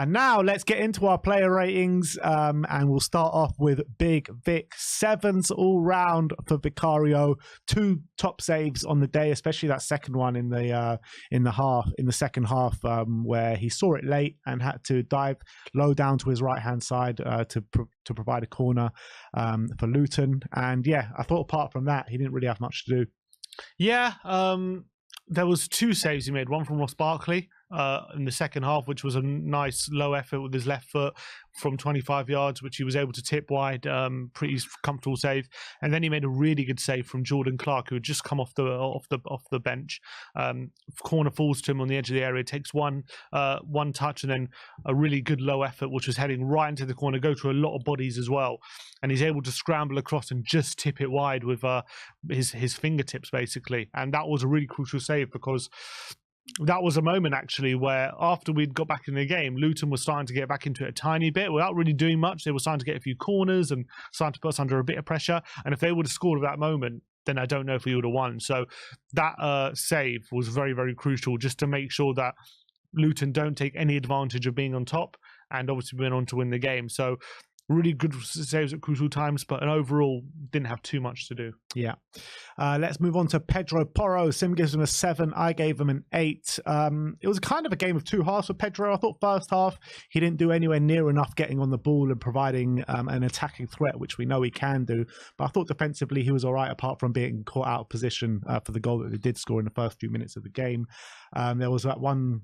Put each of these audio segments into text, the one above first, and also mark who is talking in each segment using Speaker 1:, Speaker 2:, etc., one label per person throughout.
Speaker 1: And now let's get into our player ratings, and we'll start off with Big Vic. 7s all round for Vicario. 2 top saves on the day, especially that second one in the second half, where he saw it late and had to dive low down to his right hand side to provide a corner for Luton. And yeah, I thought apart from that, he didn't really have much to do.
Speaker 2: Yeah, there was 2 saves he made. One from Ross Barkley in the second half, which was a nice low effort with his left foot from 25 yards, which he was able to tip wide. Pretty comfortable save. And then he made a really good save from Jordan Clark, who had just come off the bench. Corner falls to him on the edge of the area, takes one touch, and then a really good low effort, which was heading right into the corner, go through a lot of bodies as well. And he's able to scramble across and just tip it wide with his fingertips, basically. And that was a really crucial save, because that was a moment actually where after we'd got back in the game, Luton was starting to get back into it a tiny bit without really doing much. They were starting to get a few corners and starting to put us under a bit of pressure. And if they would have scored at that moment, then I don't know if we would have won. So that save was very, very crucial, just to make sure that Luton don't take any advantage of being on top, and obviously went on to win the game. So really good saves at crucial times, but overall didn't have too much to do.
Speaker 1: Yeah. Let's move on to Pedro Porro. Sim gives him a 7. I gave him an 8. It was kind of a game of 2 halves for Pedro. I thought first half he didn't do anywhere near enough getting on the ball and providing an attacking threat, which we know he can do. But I thought defensively he was all right, apart from being caught out of position for the goal that they did score in the first few minutes of the game. There was that one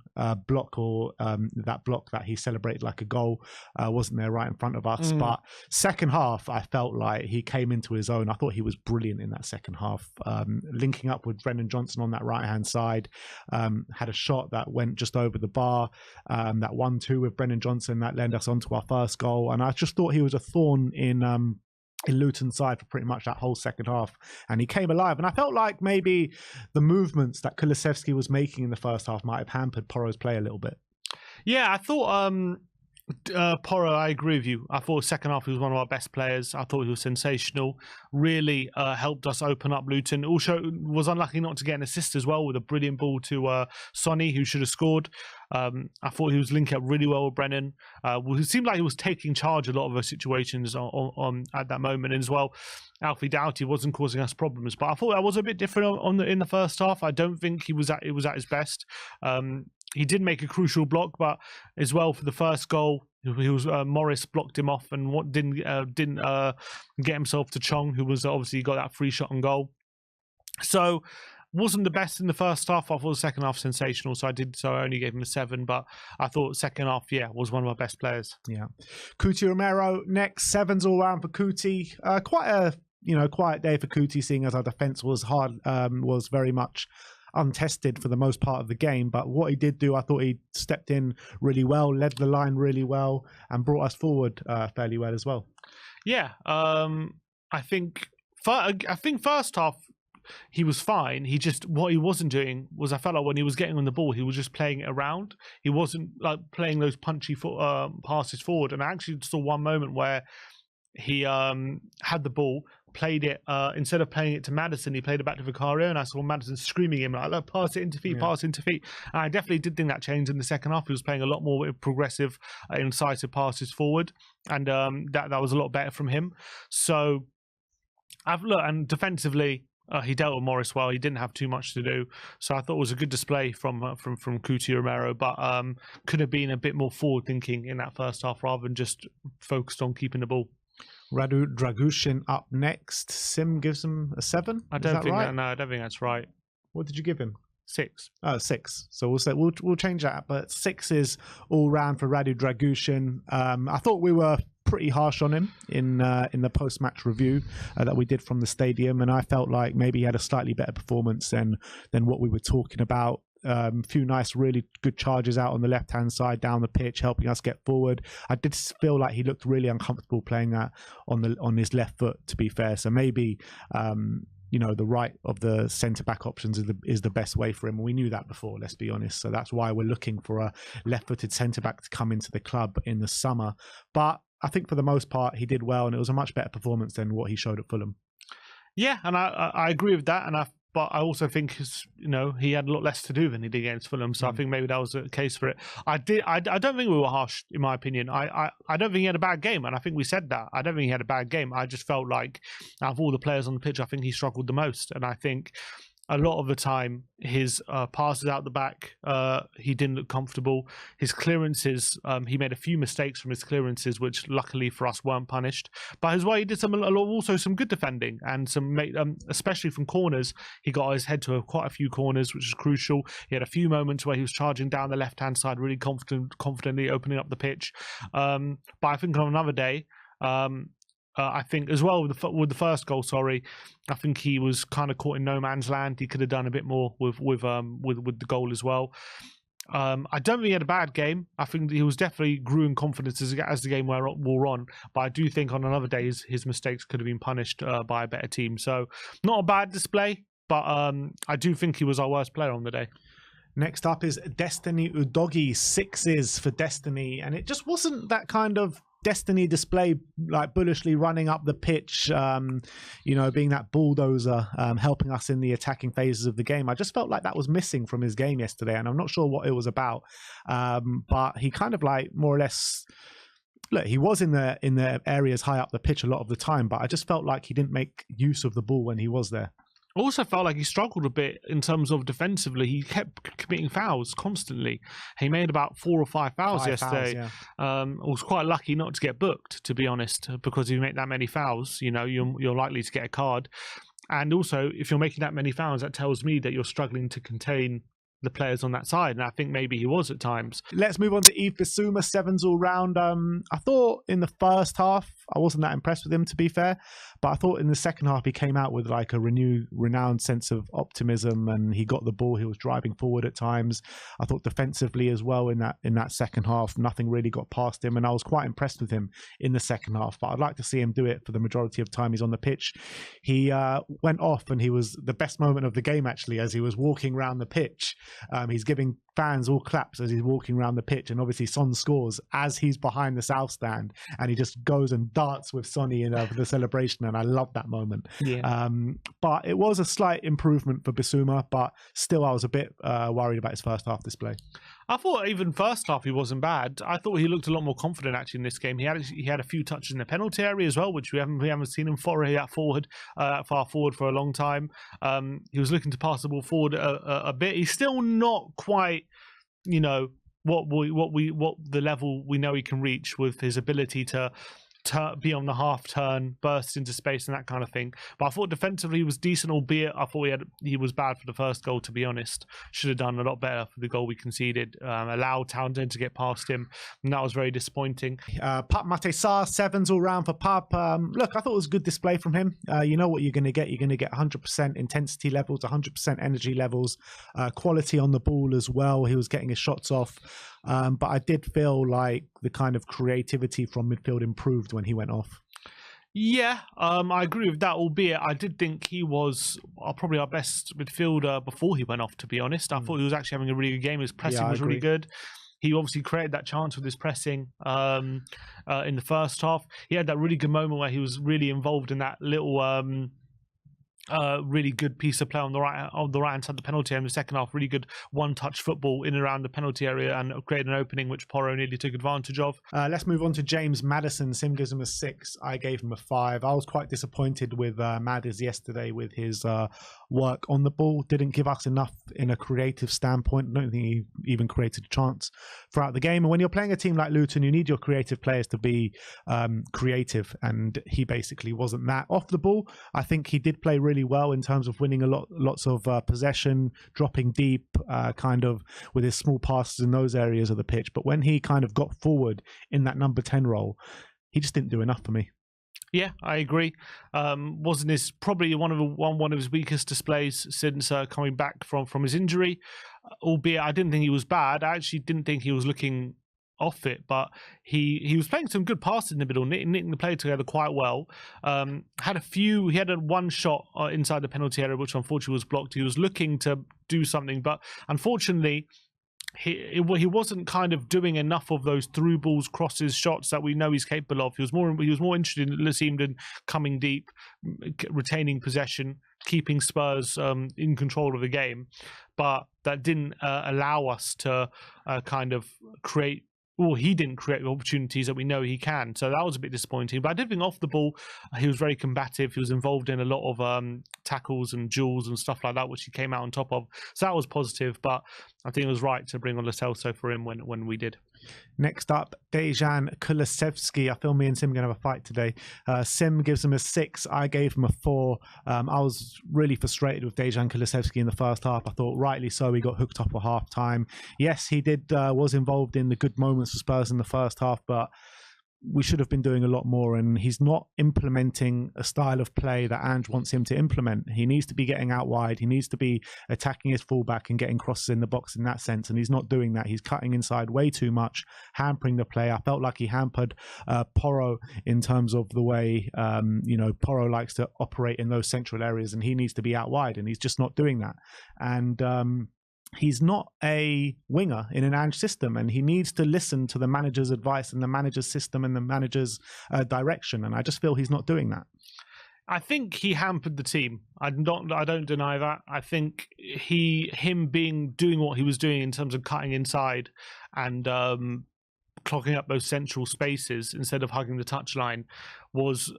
Speaker 1: block that he celebrated like a goal, wasn't there right in front of us. But second half, I felt like he came into his own. I thought he was brilliant in that second half, linking up with Brennan Johnson on that right-hand side. Had a shot that went just over the bar, that 1-2 with Brennan Johnson that led us on to our first goal. And I just thought he was a thorn in Luton's side for pretty much that whole second half, and he came alive. And I felt like maybe the movements that Kulusevski was making in the first half might have hampered Porro's play a little bit.
Speaker 2: Yeah, I thought Porro, I agree with you. I thought second half he was one of our best players. I thought he was sensational. Really helped us open up Luton. Also was unlucky not to get an assist as well, with a brilliant ball to Sonny, who should have scored. I thought he was linking up really well with Brennan. It seemed like he was taking charge a lot of the situations on at that moment as well. Alfie Doughty wasn't causing us problems, but I thought that was a bit different in the first half. I don't think he was at his best. He did make a crucial block, but as well for the first goal, Morris blocked him off and didn't get himself to Chong, who was obviously got that free shot on goal. So wasn't the best in the first half. I thought the second half sensational, so I only gave him a 7. But I thought second half, was one of our best players.
Speaker 1: Yeah, Cuti Romero next. 7s all round for Cuti. Quite a quiet day for Cuti, seeing as our defence was very much untested for the most part of the game. But what he did do, I thought he stepped in really well, led the line really well, and brought us forward fairly well as well.
Speaker 2: Yeah, I think first half he was fine. What he wasn't doing was, I felt like when he was getting on the ball, he was just playing it around. He wasn't like playing those punchy passes forward. And I actually saw one moment where he had the ball, played it, instead of playing it to Maddison, he played it back to Vicario, and I saw Maddison screaming him like, pass it into feet, pass it into feet. And I definitely did think that changed in the second half. He was playing a lot more progressive, incisive passes forward, and that was a lot better from him. So and defensively, he dealt with Morris well. He didn't have too much to do, so I thought it was a good display from Cuti Romero. But could have been a bit more forward thinking in that first half rather than just focused on keeping the ball.
Speaker 1: Radu Dragusin up next. Sim gives him a 7.
Speaker 2: I don't think that's right.
Speaker 1: What did you give him?
Speaker 2: 6.
Speaker 1: Oh, 6. So we'll change that. But 6 is all round for Radu Dragusin. I thought we were pretty harsh on him in the post-match review that we did from the stadium, and I felt like maybe he had a slightly better performance than what we were talking about. A few nice, really good charges out on the left-hand side down the pitch, helping us get forward. I did feel like he looked really uncomfortable playing that on his left foot, to be fair. So maybe the right of the centre-back options is the best way for him. We knew that before, let's be honest. So that's why we're looking for a left-footed centre-back to come into the club in the summer. But I think for the most part, he did well, and it was a much better performance than what he showed at Fulham.
Speaker 2: Yeah, and I agree with that. And but I also think he had a lot less to do than he did against Fulham, so I think maybe that was a case for it. I don't think we were harsh, in my opinion. I don't think he had a bad game, and I think we said that. I don't think he had a bad game. I just felt like out of all the players on the pitch, I think he struggled the most, and I think a lot of the time, his passes out the back, he didn't look comfortable. His clearances, he made a few mistakes from his clearances, which luckily for us weren't punished. But as well, he did also some good defending, and especially from corners. He got his head to quite a few corners, which is crucial. He had a few moments where he was charging down the left-hand side, really confidently opening up the pitch. But I think on another day, I think as well with the first goal. I think he was kind of caught in no man's land. He could have done a bit more with the goal as well. I don't think he had a bad game. I think he was definitely grew in confidence as the game wore on. But I do think on another day his mistakes could have been punished by a better team. So not a bad display, but I do think he was our worst player on the day.
Speaker 1: Next up is Destiny Udogie, 6s for Destiny, and it just wasn't that kind of Destiny display, like bullishly running up the pitch, being that bulldozer, helping us in the attacking phases of the game. I just felt like that was missing from his game yesterday, and I'm not sure what it was about. But he kind of like more or less, look, he was in the areas high up the pitch a lot of the time, but I just felt like he didn't make use of the ball when he was there.
Speaker 2: Also felt like he struggled a bit in terms of defensively. He kept committing fouls constantly. He made about 4 or 5 fouls yesterday. I was quite lucky not to get booked, to be honest, because if you make that many fouls, you're likely to get a card. And also, if you're making that many fouls, that tells me that you're struggling to contain the players on that side, and I think maybe he was at times.
Speaker 1: Let's move on to Yves Bissouma, 7s all round. I thought in the first half I wasn't that impressed with him, to be fair, but I thought in the second half he came out with like a renowned sense of optimism, and he got the ball. He was driving forward at times. I thought defensively as well in that second half, nothing really got past him, and I was quite impressed with him in the second half. But I'd like to see him do it for the majority of time he's on the pitch. He went off, and he was the best moment of the game actually, as he was walking around the pitch. He's giving fans all claps as he's walking around the pitch, and obviously Son scores as he's behind the south stand, and he just goes and darts with Sonny for the celebration, and I love that moment. But it was a slight improvement for Bissouma, but still I was a bit worried about his first half display.
Speaker 2: I thought even first half he wasn't bad. I thought he looked a lot more confident actually in this game. He had a few touches in the penalty area as well, which we haven't seen him far forward for a long time. He was looking to pass the ball forward a bit. He's still not quite, what the level we know he can reach with his ability to be on the half turn, burst into space and that kind of thing. But I thought defensively he was decent, albeit I thought he was bad for the first goal, to be honest. Should have done a lot better for the goal we conceded. Allowed Townsend to get past him, and that was very disappointing.
Speaker 1: Pape Matar, 7s all round for Pape. Look, I thought it was a good display from him. You know what you're going to get. You're going to get 100% intensity levels, 100% energy levels, quality on the ball as well. He was getting his shots off. But I did feel like the kind of creativity from midfield improved when he went off.
Speaker 2: Yeah, I agree with that, albeit I did think he was probably our best midfielder before he went off, to be honest. I thought he was actually having a really good game. His pressing was really good. He obviously created that chance with his pressing in the first half. He had that really good moment where he was really involved in that little really good piece of play on the right hand side of the penalty area in the second half. Really good one-touch football in and around the penalty area and created an opening which Porro nearly took advantage of.
Speaker 1: Let's move on to James Maddison. Sim gives him a 6. I gave him a 5. I was quite disappointed with Maddis yesterday with his work on the ball. Didn't give us enough in a creative standpoint. I don't think he even created a chance throughout the game. And when you're playing a team like Luton, you need your creative players to be creative, and he basically wasn't that. Off the ball, I think he did play really well in terms of winning lots of possession, dropping deep, kind of with his small passes in those areas of the pitch. But when he kind of got forward in that number 10 role, he just didn't do enough for me.
Speaker 2: Yeah, I agree. Wasn't his probably one of his weakest displays since coming back from his injury. Albeit I didn't think he was bad. I actually didn't think he was looking off it, but he was playing some good passes in the middle, knitting the play together quite well. He had one shot inside the penalty area, which unfortunately was blocked. He was looking to do something, but unfortunately he wasn't kind of doing enough of those through balls, crosses, shots that we know he's capable of. He was more interested in coming deep, retaining possession, keeping Spurs in control of the game, but that didn't allow us to kind of create. Well, he didn't create the opportunities that we know he can. So that was a bit disappointing. But I did think off the ball, he was very combative. He was involved in a lot of tackles and duels and stuff like that, which he came out on top of. So that was positive. But I think it was right to bring on Lo Celso for him when we did.
Speaker 1: Next up, Dejan Kulusevski. I feel me and Sim are going to have a fight today. Sim gives him a 6. I gave him a 4. I was really frustrated with Dejan Kulusevski in the first half. I thought rightly so, he got hooked up at half time. Yes, he was involved in the good moments for Spurs in the first half, but we should have been doing a lot more, and he's not implementing a style of play that Ange wants him to implement. He needs to be getting out wide. He needs to be attacking his fullback and getting crosses in the box in that sense, and he's not doing that. He's cutting inside way too much, hampering the play. I felt like he hampered Porro in terms of the way, Porro likes to operate in those central areas, and he needs to be out wide, and he's just not doing that. And he's not a winger in an Ange system, and he needs to listen to the manager's advice and the manager's system and the manager's direction. And I just feel he's not doing that.
Speaker 2: I think he hampered the team. I don't deny that. I think him doing what he was doing in terms of cutting inside and clogging up those central spaces instead of hugging the touchline was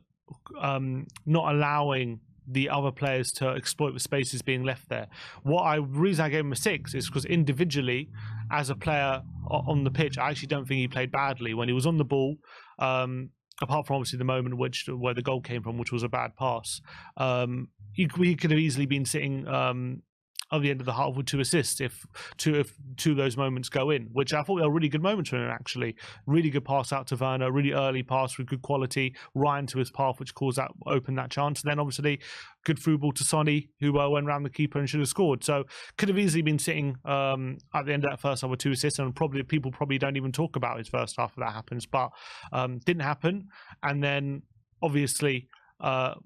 Speaker 2: not allowing the other players to exploit the spaces being left there. Reason I gave him a 6 is because individually, as a player on the pitch, I actually don't think he played badly when he was on the ball. Apart from obviously the moment where the goal came from, which was a bad pass, he could have easily been sitting at the end of the half with 2 assists if two of those moments go in, which I thought were really good moments for him, actually. Really good pass out to Werner, really early pass with good quality, right into his path, which opened that chance. And then obviously good through ball to Sonny, who went around the keeper and should have scored. So could have easily been sitting at the end of that first half with 2 assists, and people probably don't even talk about his first half if that happens, but didn't happen. And then obviously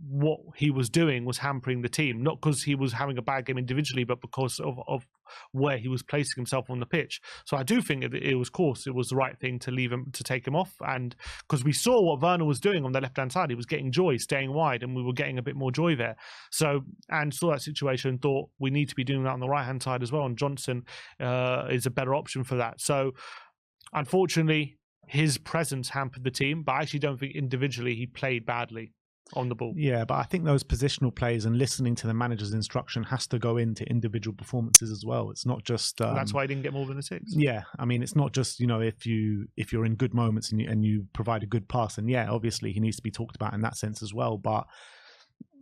Speaker 2: what he was doing was hampering the team, not because he was having a bad game individually, but because of where he was placing himself on the pitch. So I do think it was the right thing to leave him, to take him off, and because we saw what Werner was doing on the left hand side, he was getting joy, staying wide, and we were getting a bit more joy there. So and saw that situation, thought we need to be doing that on the right hand side as well, and Johnson is a better option for that. So unfortunately, his presence hampered the team, but I actually don't think individually he played badly on the ball.
Speaker 1: Yeah, but I think those positional plays and listening to the manager's instruction has to go into individual performances as well. It's not just
Speaker 2: that's why he didn't get more than a 6.
Speaker 1: Yeah, I mean, it's not just if you're in good moments and you provide a good pass, and yeah, obviously he needs to be talked about in that sense as well. But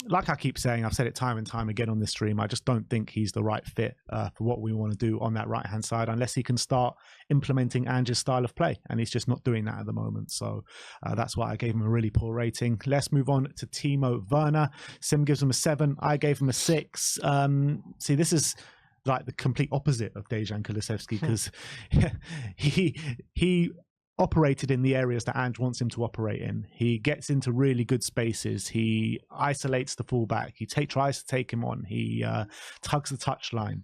Speaker 1: like I keep saying, I've said it time and time again on this stream, I just don't think he's the right fit for what we want to do on that right-hand side, unless he can start implementing Ange's style of play, and he's just not doing that at the moment. So that's why I gave him a really poor rating. Let's move on to Timo Werner. Sim gives him a 7. I gave him a 6. See, this is like the complete opposite of Dejan Kulusevski, because he operated in the areas that Ange wants him to operate in. He gets into really good spaces. He isolates the fullback. He tries to take him on. He tugs the touchline.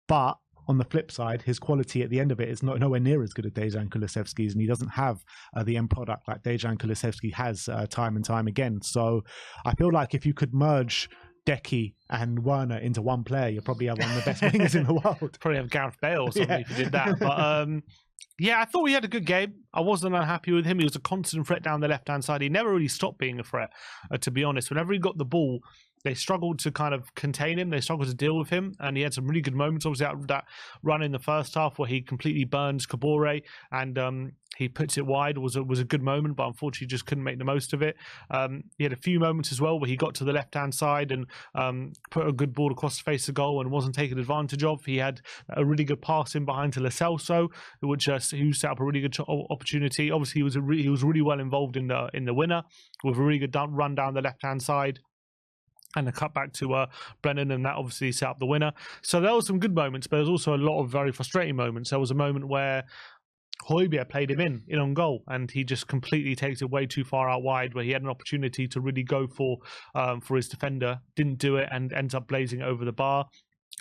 Speaker 1: But on the flip side, his quality at the end of it is nowhere near as good as Dejan Kulusevski's, and he doesn't have the end product like Dejan Kulusevski has time and time again. So I feel like if you could merge Decky and Werner into one player, you'll probably have one of the best wingers in the world.
Speaker 2: Probably have Gareth Bale or something if you did that. But yeah, I thought he had a good game. I wasn't unhappy with him. He was a constant threat down the left-hand side. He never really stopped being a threat, to be honest. Whenever he got the ball, they struggled to kind of contain him. They struggled to deal with him. And he had some really good moments. Obviously, that run in the first half where he completely burns Kabore and he puts it wide was a good moment, but unfortunately just couldn't make the most of it. He had a few moments as well where he got to the left-hand side and put a good ball across the face of goal and wasn't taken advantage of. He had a really good pass in behind to Lo Celso, who set up a really good opportunity. Obviously, he was really well involved in the winner with a really good run down the left-hand side and a cut back to Brennan, and that obviously set up the winner. So there were some good moments, but there was also a lot of very frustrating moments. There was a moment where Højbjerg played him in on goal, and he just completely takes it way too far out wide, where he had an opportunity to really go for his defender, didn't do it, and ends up blazing it over the bar.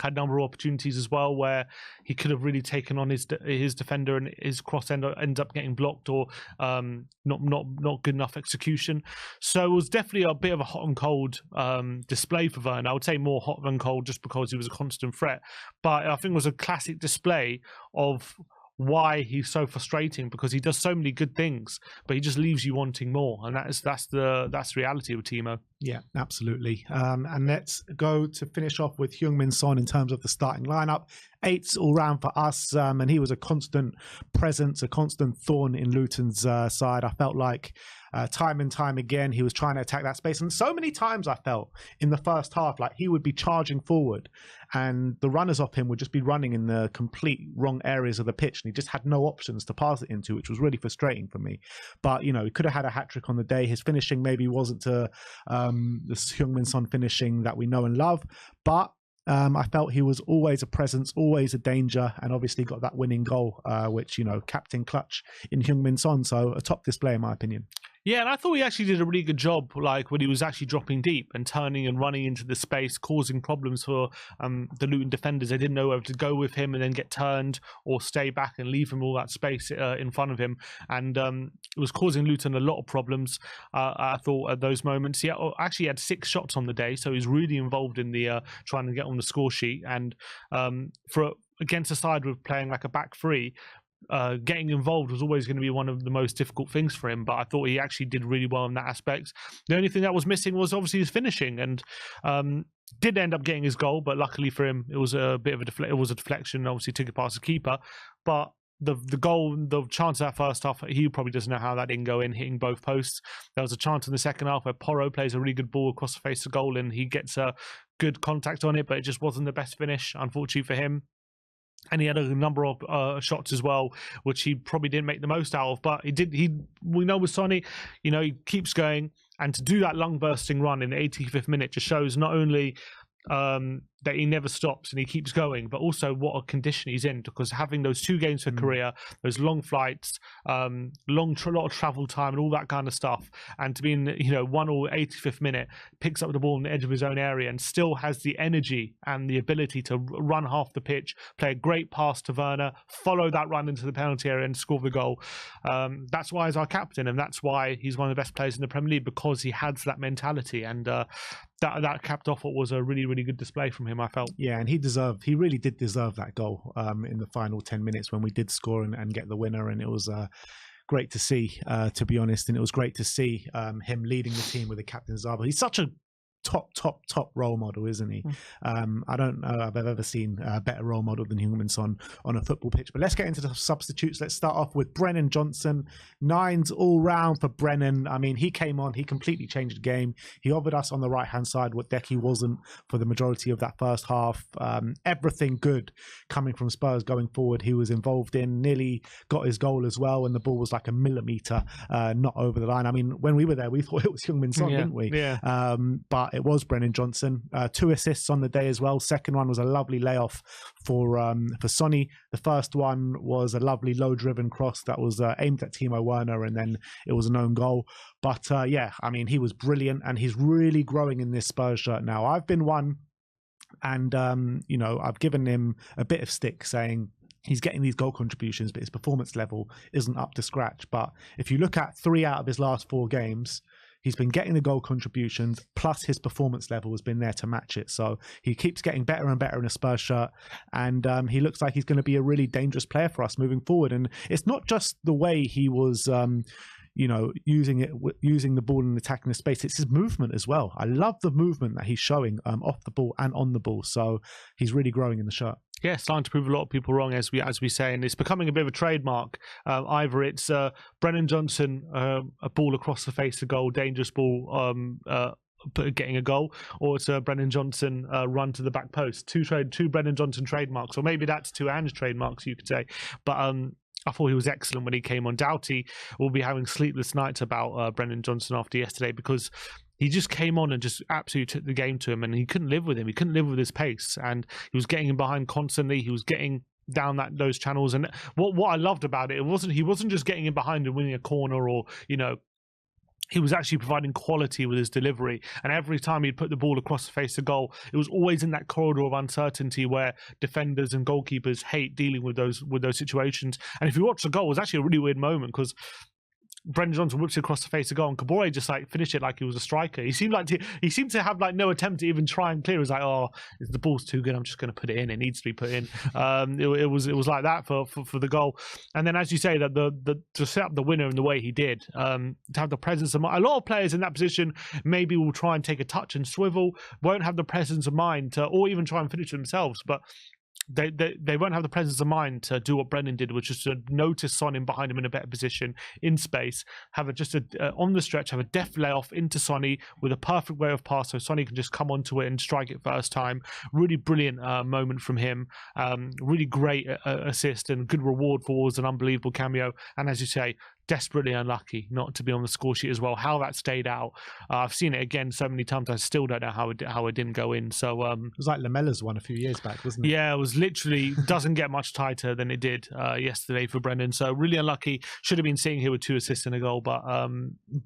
Speaker 2: had a number of opportunities as well where he could have really taken on his defender, and his cross ends up getting blocked, or not good enough execution. So it was definitely a bit of a hot and cold display for Werner. I would say more hot than cold, just because he was a constant threat. But I think it was a classic display of why he's so frustrating, because he does so many good things, but he just leaves you wanting more, and that's the reality with Timo.
Speaker 1: Yeah, absolutely. And let's go to finish off with Heung-min Son in terms of the starting lineup. 8 all round for us, and he was a constant presence, a constant thorn in Luton's side. I felt like time and time again he was trying to attack that space, and so many times I felt in the first half like he would be charging forward and the runners off him would just be running in the complete wrong areas of the pitch, and he just had no options to pass it into, which was really frustrating for me. But he could have had a hat-trick on the day. His finishing maybe wasn't to the Heung-min Son finishing that we know and love, but I felt he was always a presence, always a danger, and obviously got that winning goal, which, captain clutch in Heung-min Son. So a top display in my opinion.
Speaker 2: Yeah, and I thought he actually did a really good job, like when he was actually dropping deep and turning and running into the space, causing problems for the Luton defenders. They didn't know whether to go with him and then get turned, or stay back and leave him all that space in front of him. And it was causing Luton a lot of problems, I thought, at those moments. He actually had 6 shots on the day, so he's really involved in the trying to get on the score sheet. And against a side with playing like a back three, getting involved was always going to be one of the most difficult things for him, but I thought he actually did really well in that aspect. The only thing that was missing was obviously his finishing, and did end up getting his goal, but luckily for him it was a bit of a deflection, obviously took it past the keeper. But the goal, the chance of that first half, he probably doesn't know how that didn't go in, hitting both posts. There was a chance in the second half where Porro plays a really good ball across the face of goal and he gets a good contact on it, but it just wasn't the best finish, unfortunately for him. And he had a number of shots as well, which he probably didn't make the most out of. But we know with Sonny, he keeps going. And to do that lung bursting run in the 85th minute just shows not only that he never stops and he keeps going, but also what a condition he's in, because having those 2 games for Korea, those long flights, lot of travel time and all that kind of stuff, and to be in 1 or 85th minute, picks up the ball on the edge of his own area and still has the energy and the ability to run half the pitch, play a great pass to Werner, follow that run into the penalty area and score the goal. That's why he's our captain, and that's why he's one of the best players in the Premier League, because he has that mentality, and that capped off what was a really, really good display from him, I felt.
Speaker 1: Yeah, and he really did deserve that goal in the final 10 minutes when we did score and get the winner, and it was great to see, to be honest, and it was great to see him leading the team with the captain Zaba. He's such a top role model, isn't he? I don't know I've ever seen a better role model than Heung-min Son on a football pitch. But let's get into the substitutes. Let's start off with Brennan Johnson. 9s all round for Brennan. I mean, he came on, he completely changed the game. He offered us on the right hand side what Decky wasn't for the majority of that first half. Everything good coming from Spurs going forward he was involved in. Nearly got his goal as well, and the ball was like a millimetre not over the line. I mean, when we were there we thought it was Heung-min Son, didn't we?
Speaker 2: Yeah.
Speaker 1: But it was Brennan Johnson. 2 assists on the day as well. Second one was a lovely layoff for Sonny. The first one was a lovely low-driven cross that was aimed at Timo Werner, and then it was an own goal. But yeah, I mean, he was brilliant, and he's really growing in this Spurs shirt now. I've been one, and I've given him a bit of stick saying he's getting these goal contributions, but his performance level isn't up to scratch. But if you look at 3 out of his last 4 games, he's been getting the goal contributions, plus his performance level has been there to match it. So he keeps getting better and better in a Spurs shirt, and he looks like he's going to be a really dangerous player for us moving forward. And it's not just the way he was using the ball and attacking the space, it's his movement as well. I love the movement that he's showing off the ball and on the ball. So he's really growing in the shirt.
Speaker 2: Yeah, starting to prove a lot of people wrong, as we say, and it's becoming a bit of a trademark. Either it's Brennan Johnson, a ball across the face of goal, dangerous ball, getting a goal, or it's a Brennan Johnson run to the back post. Two Brennan Johnson trademarks, or maybe that's 2 Ange trademarks, you could say. But I thought he was excellent when he came on. Doughty will be having sleepless nights about Brennan Johnson after yesterday, because he just came on and just absolutely took the game to him, and he couldn't live with him. He couldn't live with his pace, and he was getting him behind constantly. He was getting down those channels, and what I loved about it, he wasn't just getting in behind and winning a corner, or he was actually providing quality with his delivery. And every time he'd put the ball across the face of goal, it was always in that corridor of uncertainty where defenders and goalkeepers hate dealing with those situations. And if you watch the goal, it was actually a really weird moment because Brendan Johnson whips it across the face of goal, and Kabore just like finished it like he was a striker. He seemed to have like no attempt to even try and clear. It was like, oh, the ball's too good, I'm just going to put it in. It needs to be put in. It was like that for the goal. And then, as you say, that the to set up the winner in the way he did, to have the presence of mind. A lot of players in that position maybe will try and take a touch and swivel, won't have the presence of mind to, or even try and finish themselves, but they won't have the presence of mind to do what Brennan did, which is to notice Son in behind him in a better position in space, have on the stretch, have a deft layoff into Sonny with a perfect way of pass so Sonny can just come onto it and strike it first time. Really brilliant moment from him. Really great assist and good reward for what was an unbelievable cameo. And as you say, desperately unlucky not to be on the score sheet as well. How that stayed out, I've seen it again so many times. I still don't know how it didn't go in. So
Speaker 1: it was like Lamella's one a few years back, wasn't it?
Speaker 2: Yeah, it was literally doesn't get much tighter than it did yesterday for Brendan. So really unlucky. Should have been sitting here with 2 assists and a goal, but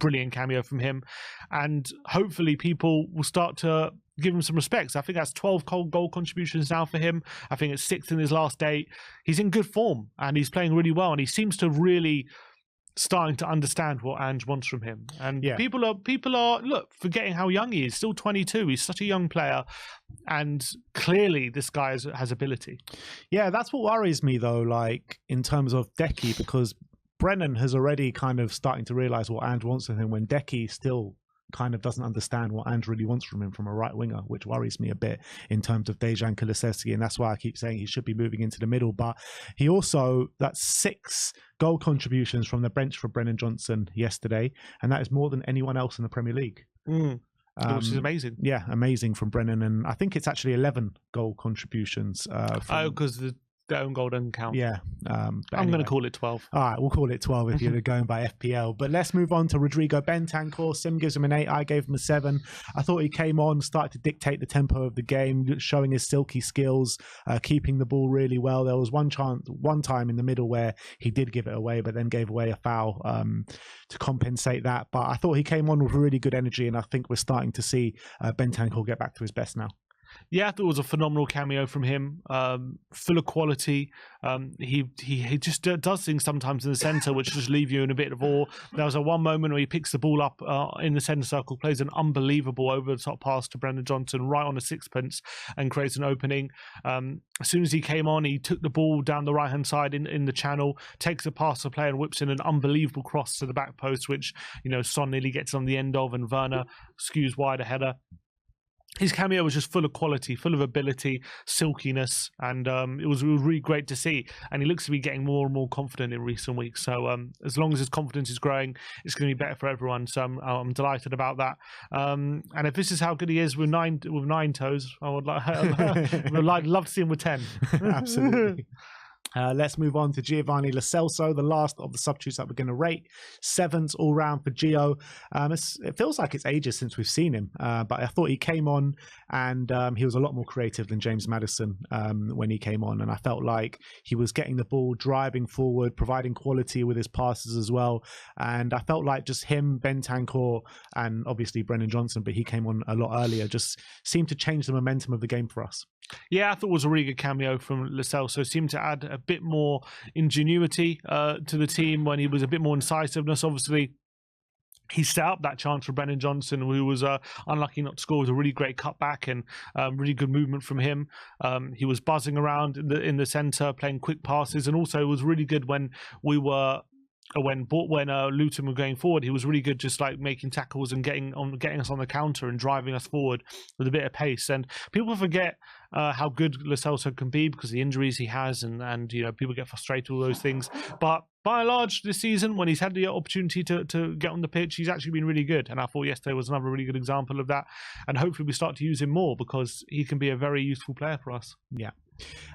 Speaker 2: brilliant cameo from him. And hopefully people will start to give him some respect. I think that's 12 goal contributions now for him. I think it's 6 in his last 8. He's in good form and he's playing really well, and he seems to really starting to understand what Ange wants from him. And people are look, forgetting how young he is. Still 22. He's such a young player, and clearly this guy has ability.
Speaker 1: Yeah, that's what worries me though, like in terms of Decky, because Brennan has already kind of starting to realize what Ange wants from him, when Decky still kind of doesn't understand what Ange really wants from him from a right winger, which worries me a bit in terms of Dejan Kulusevski. And that's why I keep saying he should be moving into the middle. But he also, that's 6 goal contributions from the bench for Brennan Johnson yesterday, and that is more than anyone else in the Premier League.
Speaker 2: Which is amazing.
Speaker 1: Yeah, amazing from Brennan. And I think it's actually 11 goal contributions.
Speaker 2: Because the own goal doesn't count.
Speaker 1: Yeah.
Speaker 2: I'm going to call it 12.
Speaker 1: All right, we'll call it 12 if you're going by FPL. But let's move on to Rodrigo Bentancur. Sim gives him an 8. I gave him a 7. I thought he came on, started to dictate the tempo of the game, showing his silky skills, keeping the ball really well. There was one time in the middle where he did give it away, but then gave away a foul to compensate that. But I thought he came on with really good energy, and I think we're starting to see Bentancur get back to his best now.
Speaker 2: Yeah, I thought it was a phenomenal cameo from him, full of quality. He just does things sometimes in the centre which just leave you in a bit of awe. There was one moment where he picks the ball up in the centre circle, plays an unbelievable over-the-top pass to Brendan Johnson right on a sixpence and creates an opening. As soon as he came on, he took the ball down the right-hand side in the channel, takes a pass to play and whips in an unbelievable cross to the back post, which Son nearly gets on the end of, and Werner skews wide a header. His cameo was just full of quality, full of ability, silkiness, and it was really great to see. And he looks to be getting more and more confident in recent weeks. So as long as his confidence is growing, it's going to be better for everyone. So I'm delighted about that. And if this is how good he is with nine toes, I would love to see him with 10.
Speaker 1: Absolutely. Let's move on to Giovanni Lo Celso, the last of the substitutes that we're going to rate. 7s all round for Gio. It feels like it's ages since we've seen him, but I thought he came on and he was a lot more creative than James Maddison when he came on, and I felt like he was getting the ball, driving forward, providing quality with his passes as well. And I felt like just him, Bentancur, and obviously Brendan Johnson, but he came on a lot earlier, just seemed to change the momentum of the game for us.
Speaker 2: Yeah, I thought it was a really good cameo from Lo Celso. Seemed to add a bit more ingenuity to the team when he was a bit more incisiveness. Obviously, he set up that chance for Brendan Johnson, who was unlucky not to score. It was a really great cutback and really good movement from him. He was buzzing around in the centre, playing quick passes, and also it was really good when Luton were going forward. He was really good, just like making tackles and getting us on the counter and driving us forward with a bit of pace. And people forget how good Lo Celso can be because of the injuries he has, and people get frustrated with all those things. But by and large, this season, when he's had the opportunity to get on the pitch, he's actually been really good. And I thought yesterday was another really good example of that. And hopefully we start to use him more because he can be a very useful player for us.
Speaker 1: Yeah.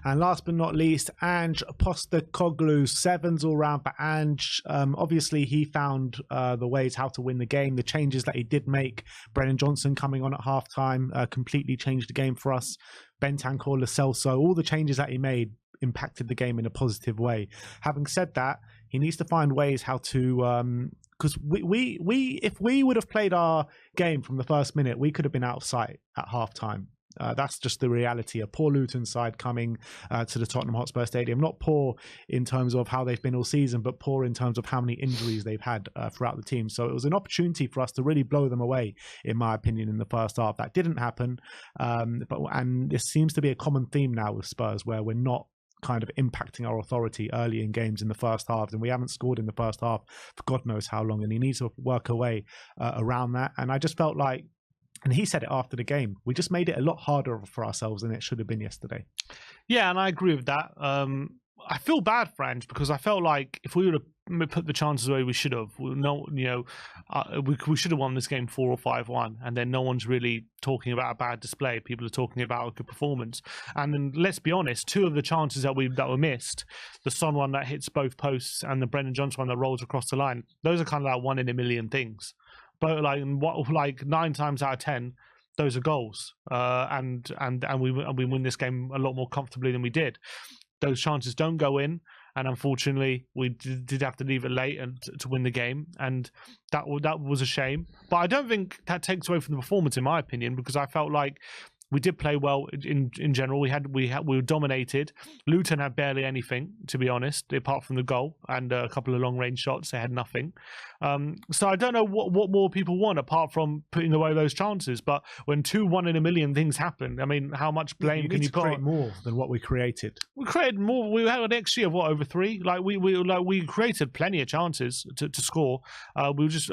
Speaker 1: And last but not least, Ange Postecoglou, 7s all round for Ange. Obviously, he found the ways how to win the game. The changes that he did make, Brendan Johnson coming on at halftime, completely changed the game for us. Bentancur, Lo Celso, all the changes that he made impacted the game in a positive way. Having said that, he needs to find ways how to because we if we would have played our game from the first minute, we could have been out of sight at half time. That's just the reality. A poor Luton side coming to the Tottenham Hotspur Stadium. Not poor in terms of how they've been all season, but poor in terms of how many injuries they've had throughout the team. So it was an opportunity for us to really blow them away, in my opinion, in the first half. That didn't happen. And this seems to be a common theme now with Spurs, where we're not kind of impacting our authority early in games in the first half, and we haven't scored in the first half for God knows how long, and he needs to work away around that. And I just felt like, and he said it after the game, we just made it a lot harder for ourselves than it should have been yesterday.
Speaker 2: Yeah, and I agree with that. I feel bad for Ange, because I felt like if we would have put the chances away, we should have. We should have won this game 4 or 5-1, and then no one's really talking about a bad display. People are talking about a good performance. And then let's be honest, 2 of the chances that were missed, the Son one that hits both posts and the Brendan Johnson one that rolls across the line, those are kind of like 1 in a million things. But like 9 times out of 10, those are goals, and we win this game a lot more comfortably than we did. Those chances don't go in, and unfortunately, we did have to leave it late and to win the game, and that was a shame. But I don't think that takes away from the performance, in my opinion, because I felt like we did play well in general. We were dominated. Luton had barely anything, to be honest, apart from the goal and a couple of long range shots. They had nothing. So I don't know what more people want apart from putting away those chances. But when 2 1 in a million things happen, I mean, how much blame can you put?
Speaker 1: Create more than what we created.
Speaker 2: We created more. We had an XG of over 3. Like we created plenty of chances to score. We were just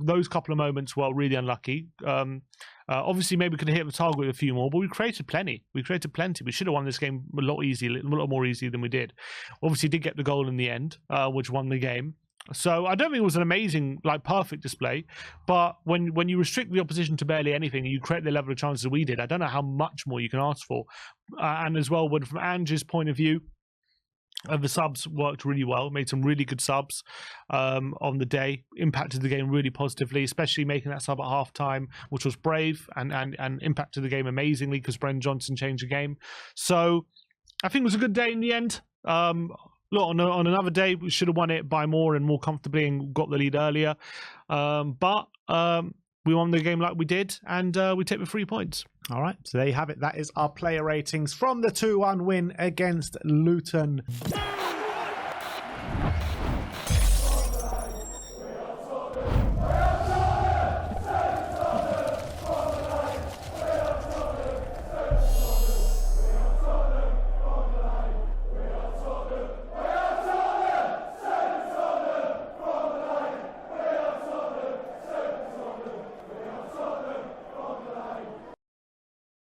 Speaker 2: those couple of moments were really unlucky. Obviously, maybe we could have hit the target with a few more, but we created plenty. We should have won this game a lot more easy than we did. Obviously, did get the goal in the end, which won the game. So I don't think it was an amazing, perfect display. But when you restrict the opposition to barely anything and you create the level of chances that we did, I don't know how much more you can ask for. And as well, from Ange's point of view, the subs worked really well, made some really good subs on the day, impacted the game really positively, especially making that sub at half time, which was brave and impacted the game amazingly because Brendan Johnson changed the game. So I think it was a good day in the end. On another day, we should have won it by more and more comfortably and got the lead earlier. But we won the game like we did, and we take the 3 points.
Speaker 1: All right, so there you have it. That is our player ratings from the 2-1 win against Luton.